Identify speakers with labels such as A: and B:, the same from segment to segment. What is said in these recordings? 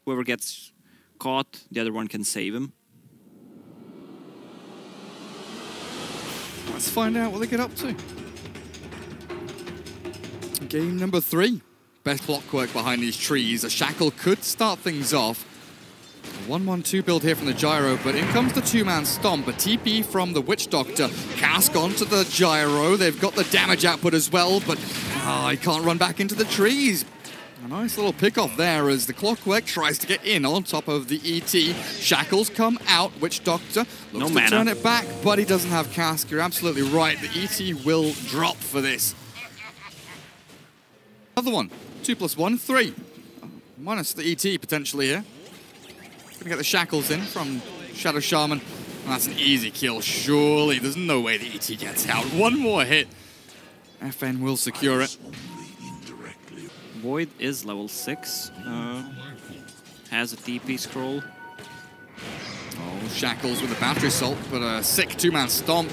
A: whoever gets caught, the other one can save him.
B: Let's find out what they get up to. Game number 3. Best clockwork behind these trees. A shackle could start things off. A 1-1-2 build here from the gyro, but in comes the two-man stomp. A TP from the Witch Doctor. Cask onto the gyro. They've got the damage output as well, but he can't run back into the trees. A nice little pick-off there as the clockwork tries to get in on top of the ET. Shackles come out. Witch Doctor looks to turn it back, but he doesn't have Cask. You're absolutely right. The ET will drop for this. Another one. 2 + 1, 3. Minus the ET potentially here. Gonna get the shackles in from Shadow Shaman. And that's an easy kill, surely. There's no way the ET gets out. One more hit. FN will secure it.
A: Void is level 6. Has a TP scroll.
B: Oh, Shackles with a battery assault, but a sick two-man stomp.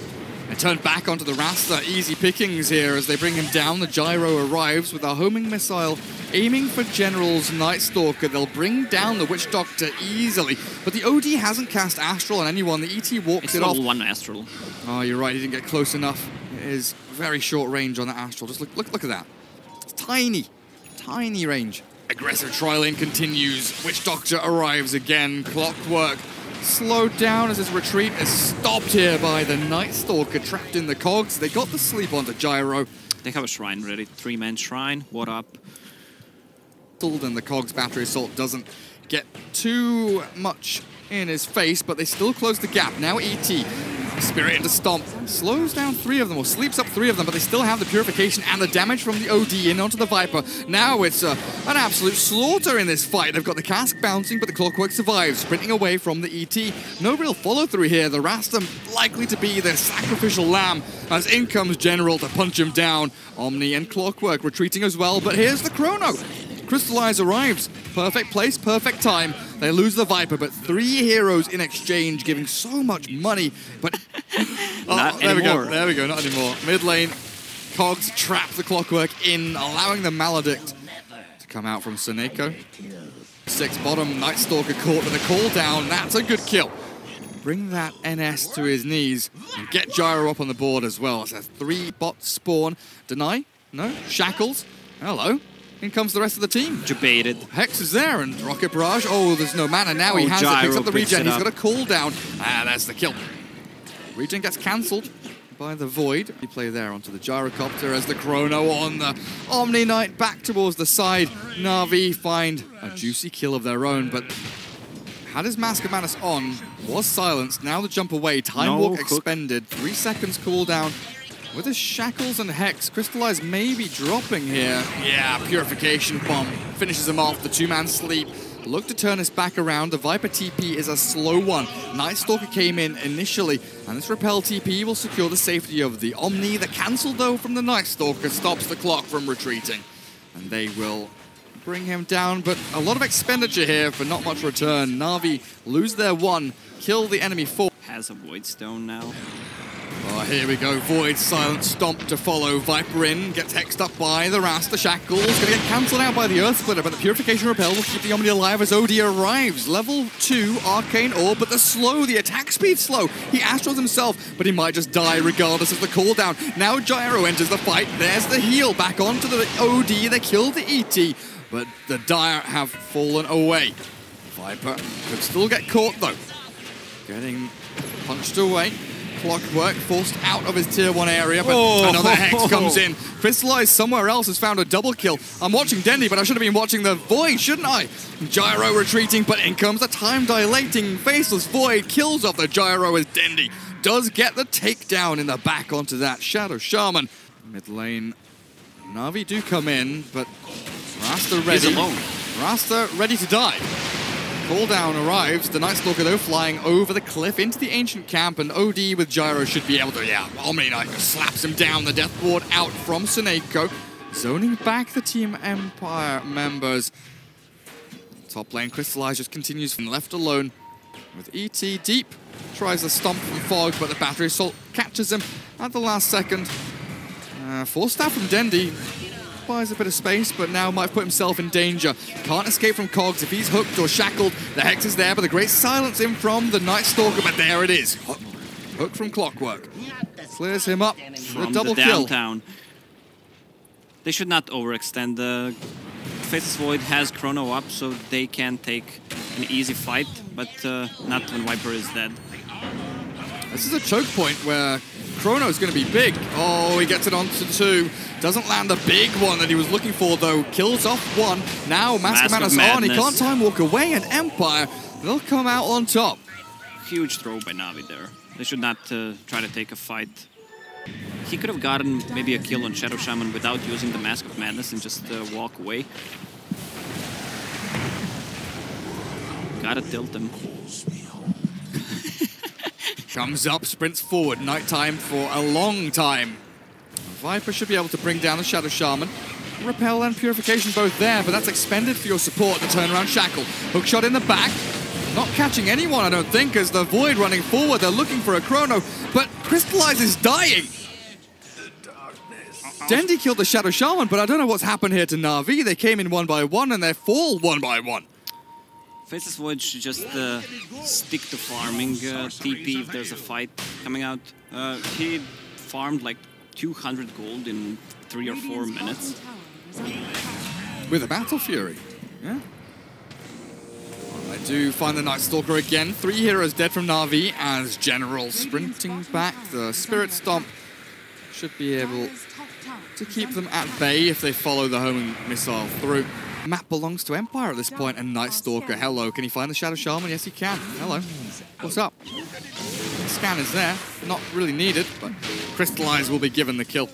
B: They turn back onto the Rasta. Easy pickings here as they bring him down. The gyro arrives with a homing missile, aiming for General's Night Stalker. They'll bring down the Witch Doctor easily, but the OD hasn't cast Astral on anyone. The ET walks it off.
A: It's one Astral.
B: Oh, you're right. He didn't get close enough. It is very short range on the Astral. Just look at that. It's tiny range. Aggressive tri lane continues. Witch Doctor arrives again. Clockwork slowed down as his retreat is stopped here by the Night Stalker trapped in the cogs. They got the sleep onto gyro.
A: They have a shrine ready. 3-man shrine. What up?
B: And the cogs battery assault doesn't get too much in his face, but they still close the gap. Now ET, Spirit into Stomp, slows down 3 of them, or sleeps up 3 of them, but they still have the Purification and the damage from the OD in onto the Viper. Now it's an absolute slaughter in this fight. They've got the Cask bouncing, but the Clockwork survives, sprinting away from the ET. No real follow-through here. The Rasta likely to be the sacrificial lamb, as in comes General to punch him down. Omni and Clockwork retreating as well, but here's the Chrono. Crystallize arrives. Perfect place, perfect time. They lose the Viper, but 3 heroes in exchange, giving so much money. But there we go, not anymore. Mid lane, cogs trap the Clockwork in, allowing the Maledict to come out from SoNNeikO. 6 bottom, Night Stalker caught with a call down. That's a good kill. Bring that NS to his knees and get gyro up on the board as well. It says 3 bots spawn. Deny? No? Shackles? Hello. In comes the rest of the team.
A: Debated.
B: Hex is there, and Rocket Barrage. Oh, there's no mana. Now he has it. Picks up the regen. He's got a cooldown. That's the kill. Regen gets cancelled by the Void. He play there onto the Gyrocopter as the Chrono on the Omniknight back towards the side. Navi find a juicy kill of their own, but had his Mask of Madness on, was silenced. Now the jump away. Time Walk expended. 3 seconds cooldown. With his Shackles and Hex, Crystallize may be dropping here. Yeah, Purification Bomb finishes him off. The 2-man sleep. Look to turn us back around. The Viper TP is a slow one. Night Stalker came in initially, and this Repel TP will secure the safety of the Omni. The cancel, though, from the Night Stalker stops the clock from retreating. And they will bring him down, but a lot of expenditure here for not much return. Navi lose their 1, kill the enemy 4.
A: Has a Void Stone now.
B: Oh, here we go. Void, silent stomp to follow. Viper in, gets hexed up by the Rasta. Shackles gonna get cancelled out by the Earth Splitter, but the Purification Repel will keep the Omni alive as OD arrives. Level 2 Arcane Orb, but the attack speed slow. He astrals himself, but he might just die regardless of the cooldown. Now Gyro enters the fight. There's the heal back onto the OD. They kill the ET, but the Dire have fallen away. Viper could still get caught though. Getting punched away. Clockwork forced out of his tier 1 area, but another Hex comes in. Crystallize somewhere else has found a double kill. I'm watching Dendi, but I should have been watching the Void, shouldn't I? Gyro retreating, but in comes the time-dilating Faceless Void. Kills off the Gyro as Dendi does get the takedown in the back onto that Shadow Shaman. Mid lane, Navi do come in, but Rasta ready.
A: He's alone.
B: Rasta ready to die. Cooldown arrives, the Night Stalker though flying over the cliff into the ancient camp, and OD with Gyro should be able to, Omniknight slaps him down, the Death Ward out from SoNNeikO, zoning back the Team Empire members. Top lane, Crystallize just continues left alone with ET deep, tries to stomp from Fog, but the battery assault catches him at the last second. Force staff from Dendi. buys a bit of space, but now might put himself in danger. Can't escape from Cogs. If he's hooked or shackled, the Hex is there, but the great silence in from the Night Stalker, but there it is. Hook from Clockwork. Clears him up for a double kill.
A: Downtown. They should not overextend. Faceless Void has Chrono up, so they can take an easy fight, but not when Viper is dead.
B: This is a choke point where Chrono's going to be big. Oh, he gets it onto 2. Doesn't land the big one that he was looking for, though. Kills off 1. Now Mask of Madness on. He can't time walk away, and Empire, they'll come out on top.
A: Huge throw by Navi there. They should not try to take a fight. He could have gotten maybe a kill on Shadow Shaman without using the Mask of Madness and just walk away. Gotta tilt him.
B: Comes up, sprints forward. Nighttime for a long time. Viper should be able to bring down the Shadow Shaman. Repel and Purification both there, but that's expended for your support. The turnaround Shackle. Hookshot in the back. Not catching anyone, I don't think, as the Void running forward. They're looking for a Chrono, but Crystallize is dying. Dendi killed the Shadow Shaman, but I don't know what's happened here to Navi. They came in 1 by 1, and they fall 1 by 1.
A: Faceless Void should just stick to farming TP if there's a fight coming out. He farmed like 200 gold in 3 or 4 minutes.
B: With a Battle Fury, yeah. I do find the Night Stalker again. 3 heroes dead from Navi as General sprinting back. The Spirit Stomp should be able to keep them at bay if they follow the homing missile through. Map belongs to Empire at this point, and Night Stalker, hello. Can he find the Shadow Shaman? Yes, he can. Hello. What's up? The scan is there. Not really needed, but Crystallize will be given the kill.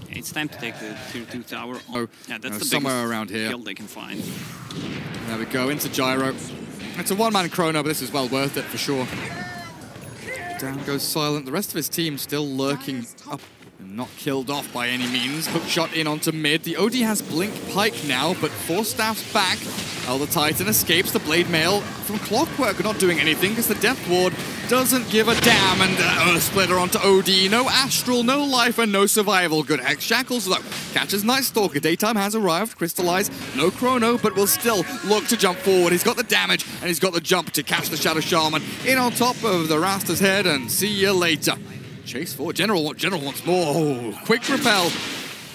A: It's time to take the Tier 2 tower.
B: Oh,
A: yeah, that's the
B: somewhere around here.
A: Kill they can find.
B: There we go, into Gyro. It's a one-man Chrono, but this is well worth it for sure. Down goes Silent. The rest of his team still lurking up. Not killed off by any means. Hookshot in onto mid. The OD has Blink Pike now, but 4 staffs back. Elder Titan escapes. The Blade Mail from Clockwork not doing anything because the Death Ward doesn't give a damn. And Earth Splitter onto OD. No Astral, no life, and no survival. Good Hex Shackles though. Catches Night Stalker. Daytime has arrived. Crystallize. No Chrono, but will still look to jump forward. He's got the damage and he's got the jump to catch the Shadow Shaman in on top of the Rasta's head, and see you later. Chase forward. General wants more. Oh, quick repel.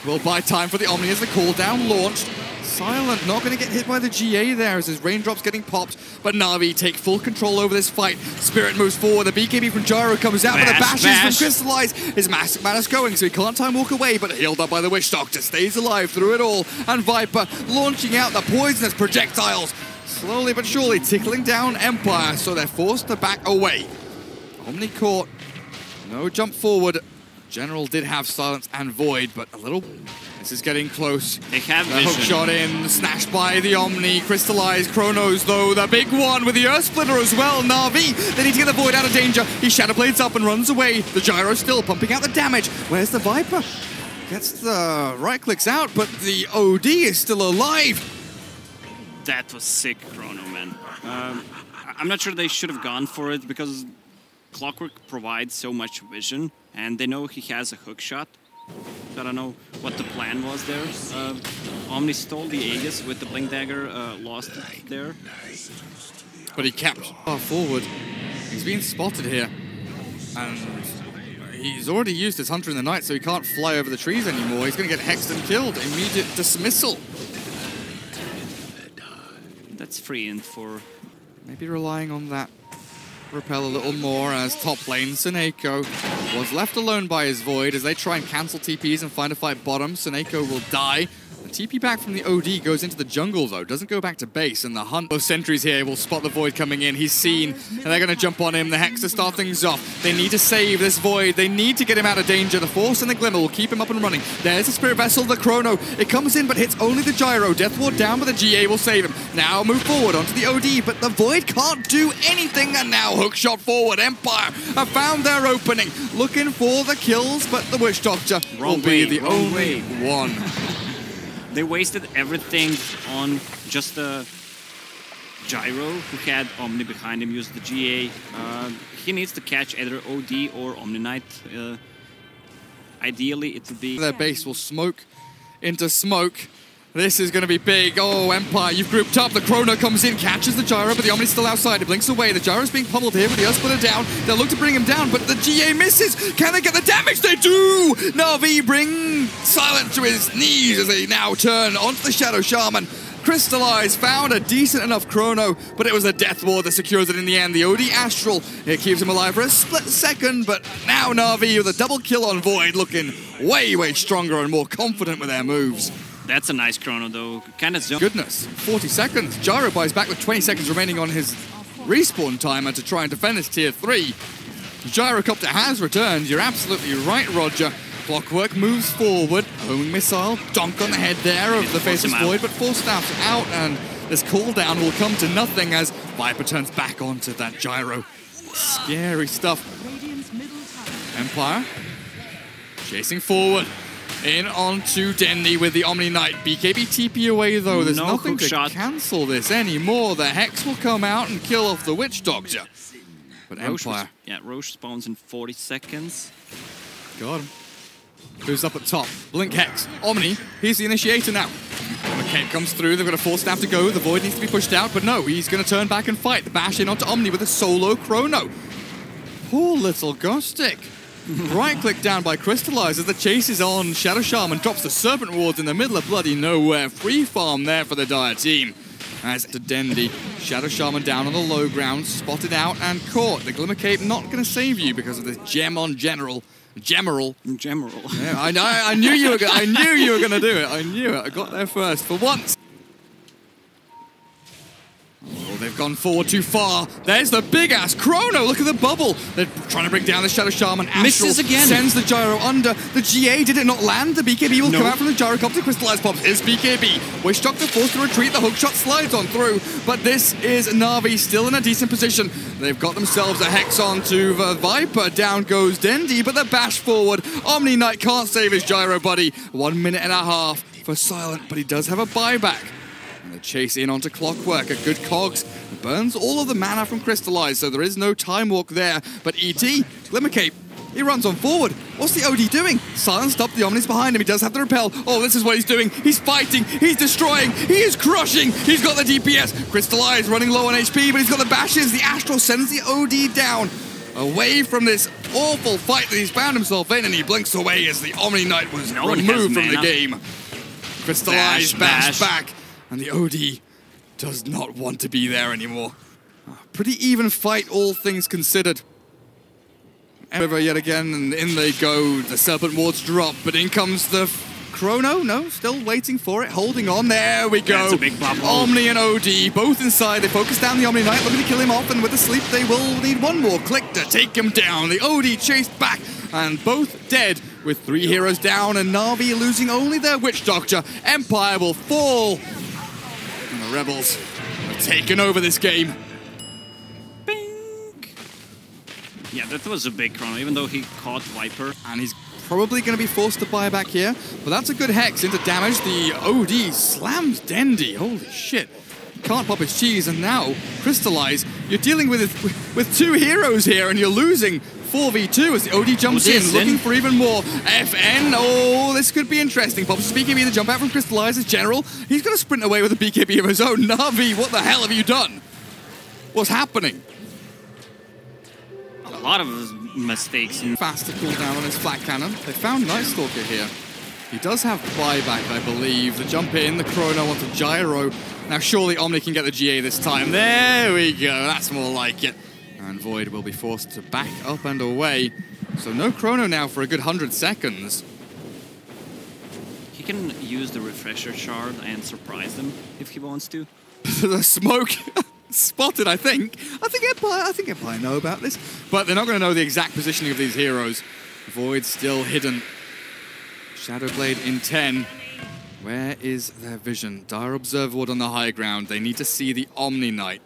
B: Will buy time for the Omni as the cooldown launched. Silent not going to get hit by the GA there as his raindrops getting popped. But Navi take full control over this fight. Spirit moves forward. The BKB from Gyro comes out, but the bashes from Crystallize. His Massive Madness going, so he can't time walk away, but healed up by the Witch Doctor. Stays alive through it all. And Viper launching out the poisonous projectiles. Slowly but surely tickling down Empire, so they're forced to back away. Omni caught. No jump forward. General did have Silence and Void, but a little... This is getting close.
A: They have
B: the hook shot in, snatched by the Omni. Crystallized Chronos, though, the big one with the Earth Splitter as well. Navi, they need to get the Void out of danger. He Shadow Blades up and runs away. The Gyro still pumping out the damage. Where's the Viper? Gets the right clicks out, but the OD is still alive.
A: That was sick, Chrono, man. I'm not sure they should have gone for it because Clockwork provides so much vision, and they know he has a hook shot. So I don't know what the plan was there. Omni stole the Aegis with the Blink Dagger, lost it there.
B: But he kept far forward. He's being spotted here. And he's already used his Hunter in the Night, so he can't fly over the trees anymore. He's going to get hexed and killed. Immediate dismissal.
A: That's freeing for...
B: Maybe relying on that repel a little more as top lane SoNNeikO was left alone by his Void as they try and cancel TPs and find a fight bottom. SoNNeikO will die. The TP back from the OD goes into the jungle though, doesn't go back to base, and the hunt. Both sentries here will spot the Void coming in. He's seen, and they're going to jump on him. The Hex to start things off. They need to save this Void. They need to get him out of danger. The Force and the Glimmer will keep him up and running. There's the Spirit Vessel, the Chrono. It comes in, but hits only the Gyro. Death Ward down, but the GA will save him. Now move forward onto the OD, but the Void can't do anything, and now hook shot forward. Empire have found their opening, looking for the kills, but the Witch Doctor will be the only one.
A: They wasted everything on just the Gyro, who had Omni behind him, used the GA. He needs to catch either OD or Omniknight. Ideally, it would be...
B: Their base will smoke into smoke. This is going to be big. Oh, Empire, you've grouped up. The Chrono comes in, catches the Gyro, but the Omni's still outside. It blinks away. The Gyro's being pummeled here with the Earthsplitter down. They'll look to bring him down, but the GA misses. Can they get the damage? They do! Navi bring Silent to his knees as they now turn onto the Shadow Shaman. Crystallize found a decent enough Chrono, but it was a Death Ward that secures it in the end. The OD Astral, it keeps him alive for a split second, but now Navi with a double kill on Void, looking way, way stronger and more confident with their moves.
A: That's a nice Chrono, though. Kind of zone.
B: Goodness, 40 seconds. Gyro buys back with 20 seconds remaining on his respawn timer to try and defend his tier 3. The Gyrocopter has returned. You're absolutely right, RodjER. Clockwork moves forward. Homing missile, donk on the head there of the Faceless Void, but Force Staff's out, and this cooldown will come to nothing as Viper turns back onto that Gyro. Scary stuff. Empire chasing forward. In onto Dendi with the Omniknight. BKB TP away though. There's nothing to cancel this anymore. The Hex will come out and kill off the Witch Doctor. But Empire.
A: Roche spawns in 40 seconds.
B: Got him. Who's up at top? Blink Hex. Omni, he's the initiator now. The cape comes through. They've got a Force Staff to go. The Void needs to be pushed out, but no, he's going to turn back and fight. The bash in onto Omni with a solo Chrono. Poor little Ghostik. Right-click down by Crystallize as the chase is on. Shadow Shaman drops the Serpent Wards in the middle of bloody nowhere. Free farm there for the Dire team. As to Dendi, Shadow Shaman down on the low ground, spotted out and caught. The Glimmer Cape not going to save you because of this gem on General. Gemeral. Yeah, I knew you were going to do it. I knew it. I got there first for once. Oh, they've gone forward too far. There's the big-ass Chrono. Look at the bubble. They're trying to bring down the Shadow Shaman. Astral
A: misses again.
B: Sends the Gyro under. The GA, did it not land? The BKB will come out from the Gyrocopter. Crystallize pops his BKB. Witch Doctor forced to retreat. The hookshot slides on through. But this is Navi still in a decent position. They've got themselves a Hex onto the Viper. Down goes Dendi, but the bash forward. Omniknight can't save his Gyro buddy. 1 minute and a half for Silent, but he does have a buyback. And the chase in onto Clockwork, a good cogs. Burns all of the mana from Crystallize, so there is no time walk there. But ET, Glimmer Cape, he runs on forward. What's the OD doing? Silent stopped the Omnis behind him. He does have the repel. Oh, this is what he's doing. He's fighting. He's destroying. He is crushing. He's got the DPS. Crystallize running low on HP, but he's got the bashes. The Astral sends the OD down. Away from this awful fight that he's found himself in, and he blinks away as the Omniknight was removed from the game. Crystallize bash back. And the OD does not want to be there anymore. Pretty even fight, all things considered. River yet again, and in they go. The Serpent Wards drop, but in comes the Chrono. No, still waiting for it, holding on. There we go.
A: That's a big bubble.
B: Omni and OD, both inside. They focus down the Omniknight, looking to kill him off, and with the sleep, they will need one more click to take him down. The OD chased back, and both dead, with 3 heroes down, and Navi losing only their Witch Doctor. Empire will fall. And the Rebels have taken over this game.
A: Bing. Yeah, that was a big Chrono, even though he caught Viper.
B: And he's probably going to be forced to buy back here. But that's a good Hex into damage. The OD slams Dendi. Holy shit. Can't pop his cheese. And now, Crystallize, you're dealing with 2 heroes here, and you're losing 4v2 as the OD jumps in, looking for even more. FN, oh, this could be interesting. Pops the BKB, the jump out from Crystallize as General. He's going to sprint away with a BKB of his own. Navi, what the hell have you done? What's happening?
A: A lot of mistakes.
B: Faster cooldown on his flat cannon. They found Night Stalker here. He does have buyback, I believe. The jump in, the Chrono onto Gyro. Now surely Omni can get the GA this time. There we go, that's more like it. And Void will be forced to back up and away. So no Chrono now for a good 100 seconds.
A: He can use the Refresher Shard and surprise them if he wants to.
B: The smoke spotted, I think. I think Empire know about this. But they're not going to know the exact positioning of these heroes. Void still hidden. Shadowblade in 10. Where is their vision? Dire Observer Ward on the high ground. They need to see the Omniknight.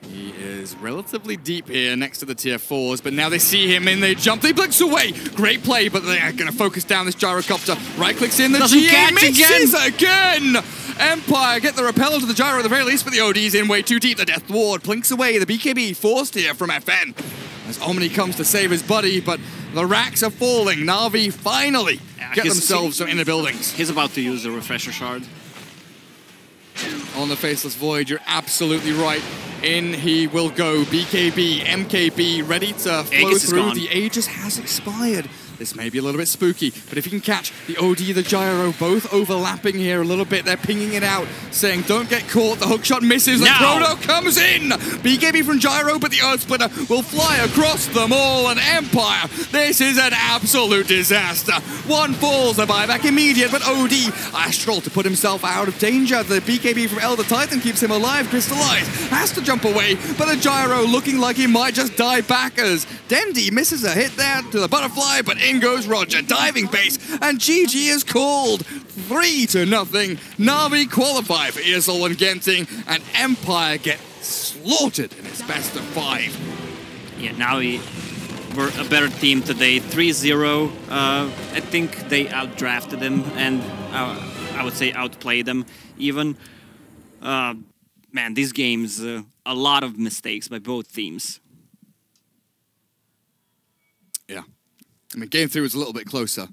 B: He is relatively deep here next to the tier 4s, but now they see him and they jump, they blinks away. Great play, but they're going to focus down this Gyrocopter. Right-clicks in, the GA misses again! Empire get the repel to the Gyro at the very least, but the OD's in way too deep. The Death Ward blinks away. The BKB forced here from FN. As Omni comes to save his buddy, but The racks are falling. Navi finally get themselves some inner buildings.
A: He's about to use the refresher shard.
B: On the Faceless Void, you're absolutely right. In he will go. BKB, MKB, ready to flow through. The Aegis has expired. This may be a little bit spooky, but if you can catch the OD, the Gyro, both overlapping here a little bit, they're pinging it out, saying, don't get caught, the hookshot misses, the Chrono comes in! BKB from Gyro, but the Earth Splitter will fly across them all, and Empire, this is an absolute disaster. One falls, the buyback immediate, but OD, Astral to put himself out of danger. The BKB from Elder Titan keeps him alive. Crystallize has to jump away, but a Gyro looking like he might just die back as Dendi misses a hit there to the butterfly, but in goes RodjER, diving base, and GG is called 3-0. Navi qualify for ESL One Genting, and Empire get slaughtered in its best of 5.
A: Yeah, Navi were a better team today, 3-0. I think they outdrafted them, and I would say outplayed them even. Man, these games, a lot of mistakes by both teams.
B: Yeah. I mean, game 3 was a little bit closer.